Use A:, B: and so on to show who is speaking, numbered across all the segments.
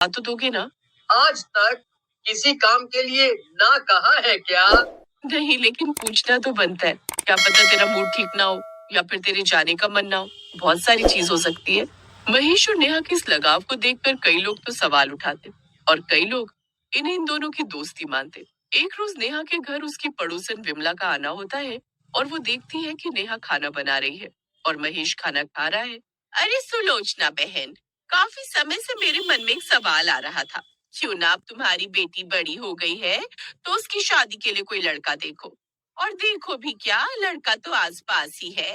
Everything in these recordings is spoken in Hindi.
A: तो दोगे ना?
B: आज तक किसी काम के लिए ना कहा है क्या?
A: नहीं, लेकिन पूछना तो बनता है। क्या पता तेरा मूड ठीक ना हो या फिर तेरे जाने का मन ना हो। बहुत सारी चीज हो सकती है। महेश और नेहा के इस लगाव को देखकर कई लोग तो सवाल उठाते और कई लोग इन्हें इन दोनों की दोस्ती मानते। एक रोज नेहा के घर उसकी पड़ोसन विमला का आना होता है और वो देखती है कि नेहा खाना बना रही है और महेश खाना खा रहा है। अरे सुलोचना बहन, काफी समय से मेरे मन में एक सवाल आ रहा था। क्यों ना अब तुम्हारी बेटी बड़ी हो गई है तो उसकी शादी के लिए कोई लड़का देखो। और देखो भी क्या, लड़का तो आसपास ही है।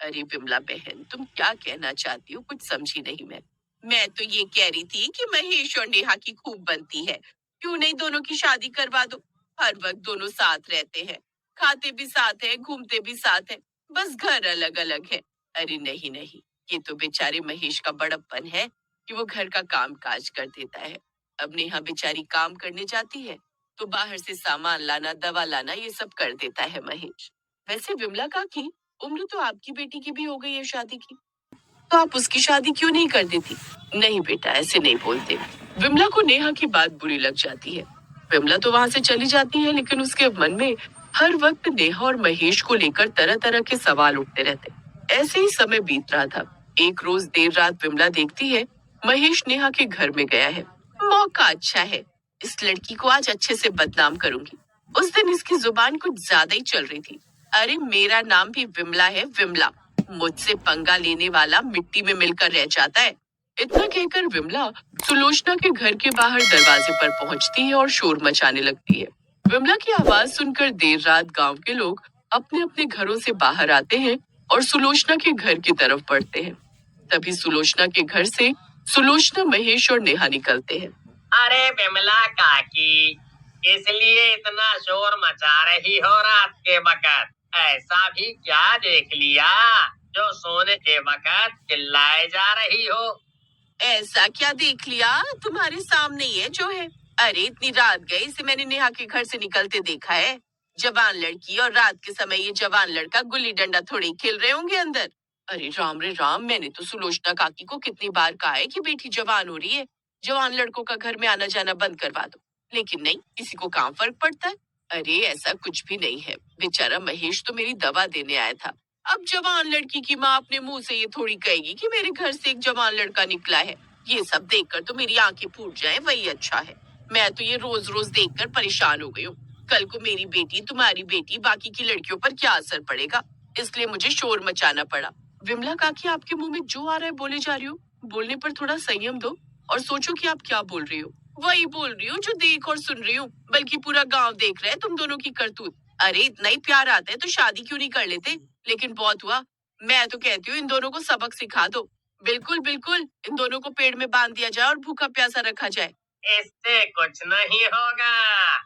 A: अरे विमला बहन, तुम क्या कहना चाहती हो? कुछ समझी नहीं मैं तो ये कह रही थी कि महेश और नेहा की खूब बनती है। क्यों नहीं दोनों की शादी करवा दो? हर वक्त दोनों साथ रहते हैं, खाते भी साथ है, घूमते भी साथ है, बस घर अलग अलग है। अरे नहीं नहीं, ये तो बेचारे महेश का बड़प्पन है कि वो घर का काम काज कर देता है। अब नेहा बेचारी काम करने जाती है तो बाहर से सामान लाना, दवा लाना, ये सब कर देता है महेश। वैसे विमला काकी, उम्र तो आपकी बेटी की भी हो गई है शादी की, तो आप उसकी शादी क्यों नहीं कर देती? नहीं बेटा, ऐसे नहीं बोलते। विमला को नेहा की बात बुरी लग जाती है। विमला तो वहां से चली जाती है, लेकिन उसके मन में हर वक्त नेहा और महेश को लेकर तरह तरह के सवाल उठते रहते। ऐसे ही समय बीत रहा था। एक रोज देर रात विमला देखती है महेश नेहा के घर में गया है। मौका अच्छा है, इस लड़की को आज अच्छे से बदनाम करूंगी। उस दिन इसकी जुबान कुछ ज्यादा ही चल रही थी। अरे मेरा नाम भी विमला है, विमला। मुझसे पंगा लेने वाला मिट्टी में मिलकर रह जाता है। इतना कहकर विमला सुलोचना के घर के बाहर दरवाजे पर पहुंचती है और शोर मचाने लगती है। विमला की आवाज सुनकर देर रात गांव के लोग अपने अपने घरों से बाहर आते हैं और सुलोचना के घर की तरफ बढ़ते हैं। तभी सुलोचना के घर से सुलोचना, महेश और नेहा निकलते हैं।
B: अरे विमला काकी, इसलिए इतना शोर मचा रही हो रात के वक्त? ऐसा भी क्या देख लिया जो सोने के वक्त चिल्लाए जा रही हो?
A: ऐसा क्या देख लिया? तुम्हारे सामने ही है जो है। अरे इतनी रात गई, इसे मैंने नेहा के घर से निकलते देखा है। जवान लड़की और रात के समय ये जवान लड़का गुल्ली डंडा थोड़ी खेल रहे होंगे अंदर। अरे राम रे राम, मैंने तो सुलोचना काकी को कितनी बार कहा है कि बेटी जवान हो रही है, जवान लड़कों का घर में आना जाना बंद करवा दो, लेकिन नहीं, किसी को काम फर्क पड़ता है। अरे ऐसा कुछ भी नहीं है, बेचारा महेश तो मेरी दवा देने आया था। अब जवान लड़की की माँ अपने मुंह से ये थोड़ी कहेगी कि मेरे घर से एक जवान लड़का निकला है। ये सब देखकर तो मेरी आंखें फूट जाएं, वही अच्छा है। मैं तो ये रोज रोज देखकर परेशान हो गई हूँ। कल को मेरी बेटी, तुम्हारी बेटी, बाकी की लड़कियों पर क्या असर पड़ेगा, इसलिए मुझे शोर मचाना पड़ा। विमला काकी, आपके मुंह में जो आ रहा है बोले जा रही हो। बोलने पर थोड़ा संयम दो और सोचो कि आप क्या बोल रही हो। वही बोल रही हूँ जो देख और सुन रही हूँ, बल्कि पूरा गांव देख रहा है तुम दोनों की करतूत। अरे इतना ही प्यार आता है तो शादी क्यों नहीं कर लेते? लेकिन बहुत हुआ। मैं तो कहती हूँ इन दोनों को सबक सिखा दो। बिल्कुल बिल्कुल, इन दोनों को पेड़ में बांध दिया जाए और भूखा प्यासा रखा जाए।
B: इससे कुछ नहीं होगा।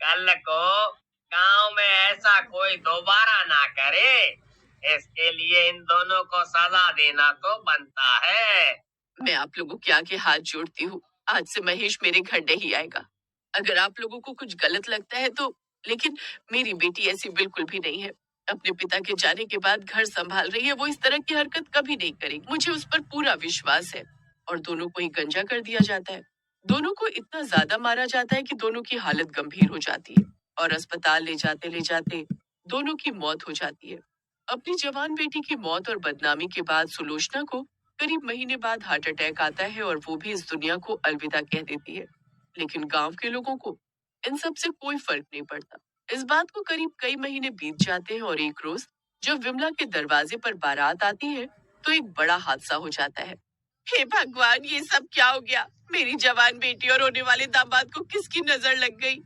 B: कल को गांव में ऐसा कोई दोबारा ना करे, इसके लिए इन दोनों को सजा देना तो बनता है।
A: मैं आप लोगों के आगे हाथ जोड़ती हूँ, आज से महेश मेरे घर नहीं आएगा। अगर आप लोगों को कुछ गलत लगता है तो, लेकिन मेरी बेटी ऐसी बिल्कुल भी नहीं है। अपने पिता के जाने के बाद घर संभाल रही है, वो इस तरह की हरकत कभी नहीं करेगी, मुझे उस पर पूरा विश्वास है। और दोनों को ही गंजा कर दिया जाता है। दोनों को इतना ज्यादा मारा जाता है कि दोनों की हालत गंभीर हो जाती है और अस्पताल ले जाते दोनों की मौत हो जाती है। अपनी जवान बेटी की मौत और बदनामी के बाद सुलोचना को करीब महीने बाद हार्ट अटैक आता है और वो भी इस दुनिया को अलविदा कह देती है। लेकिन गांव के लोगों को इन सब से कोई फर्क नहीं पड़ता। इस बात को करीब कई महीने बीत जाते हैं और एक रोज जब विमला के दरवाजे पर बारात आती है तो एक बड़ा हादसा हो जाता है। हे भगवान, ये सब क्या हो गया? मेरी जवान बेटी और होने वाले दामाद को किसकी नजर लग गई?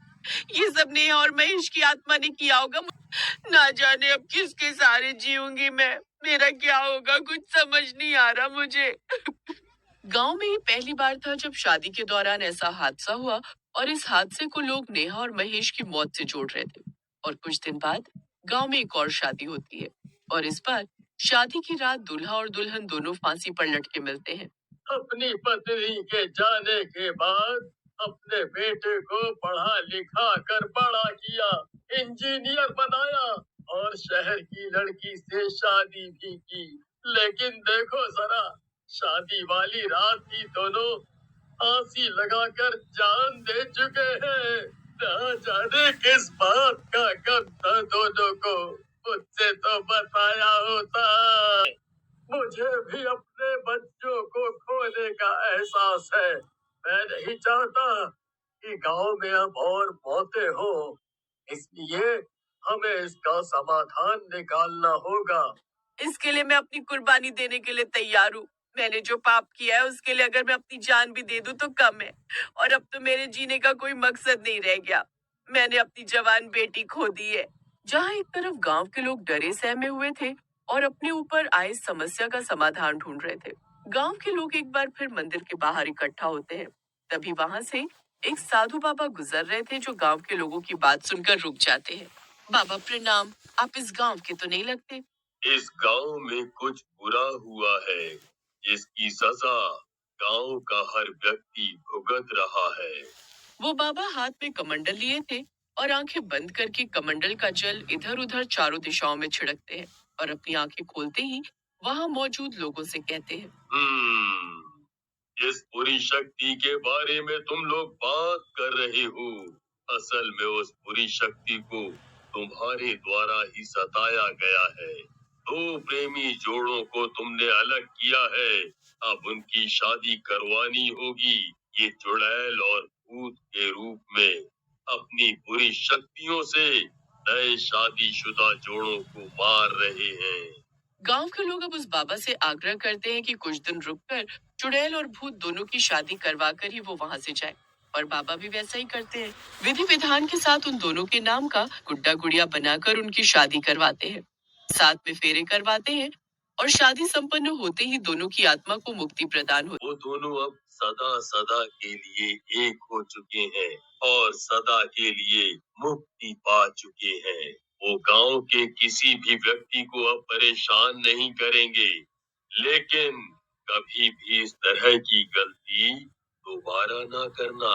A: ये सब नेहा और महेश की आत्मा ने किया होगा। ना जाने अब किसके सहारे जीऊंगी मैं। मेरा क्या होगा, कुछ समझ नहीं आ रहा मुझे। गांव में ये पहली बार था जब शादी के दौरान ऐसा हादसा हुआ और इस हादसे को लोग नेहा और महेश की मौत से जोड़ रहे थे। और कुछ दिन बाद गांव में एक और शादी होती है और इस बार शादी की रात दूल्हा और दुल्हन दोनों फांसी पर लटके मिलते हैं।
B: अपनी पत्नी के जाने के बाद अपने बेटे को पढ़ा लिखा कर बड़ा किया, इंजीनियर बनाया और शहर की लड़की से शादी भी की। लेकिन देखो जरा, शादी वाली रात ही दोनों फांसी लगाकर जान दे चुके हैं। ना जाने किस बात का गम था दोनों को, मुझसे तो बताया होता। मुझे भी अपने बच्चों को खोने का एहसास है। मैं नहीं चाहता कि गांव में अब और मौतें हो, इसलिए हमें इसका समाधान निकालना होगा।
A: इसके लिए मैं अपनी कुर्बानी देने के लिए तैयार हूँ। मैंने जो पाप किया है उसके लिए अगर मैं अपनी जान भी दे दूं तो कम है। और अब तो मेरे जीने का कोई मकसद नहीं रह गया। मैंने अपनी जवान बेटी खो दी है। जहाँ एक तरफ गांव के लोग डरे सहमे हुए थे और अपने ऊपर आए समस्या का समाधान ढूंढ रहे थे। गांव के लोग एक बार फिर मंदिर के बाहर इकट्ठा होते हैं। तभी वहां से एक साधु बाबा गुजर रहे थे जो गांव के लोगों की बात सुनकर रुक जाते हैं। बाबा प्रणाम, आप इस गांव के तो नहीं लगते।
B: इस गांव में कुछ बुरा हुआ है, जिसकी सजा गांव का हर व्यक्ति भुगत रहा है।
A: वो बाबा हाथ में कमंडल लिए थे और आंखें बंद करके कमंडल का जल इधर उधर चारों दिशाओं में छिड़कते हैं और अपनी आंखें खोलते ही वहां मौजूद लोगों से कहते हैं।
B: जिस बुरी शक्ति के बारे में तुम लोग बात कर रहे हो, असल में उस बुरी शक्ति को तुम्हारे द्वारा ही सताया गया है। दो प्रेमी जोड़ों को तुमने अलग किया है, अब उनकी शादी करवानी होगी। ये चुड़ैल और भूत के रूप में अपनी बुरी शक्तियों से नए शादीशुदा जोड़ों को मार रहे हैं।
A: गांव के लोग अब उस बाबा से आग्रह करते हैं कि कुछ दिन रुककर चुड़ैल और भूत दोनों की शादी करवा कर ही वो वहां से जाए। और बाबा भी वैसा ही करते हैं। विधि विधान के साथ उन दोनों के नाम का गुड्डा गुड़िया बनाकर उनकी शादी करवाते हैं। साथ में फेरे करवाते हैं और शादी संपन्न होते ही दोनों की आत्मा को मुक्ति प्रदान हो।
B: वो दोनों अब सदा सदा के लिए एक हो चुके हैं और सदा के लिए मुक्ति पा चुके हैं। वो गांव के किसी भी व्यक्ति को अब परेशान नहीं करेंगे, लेकिन कभी भी इस तरह की गलती दोबारा ना करना।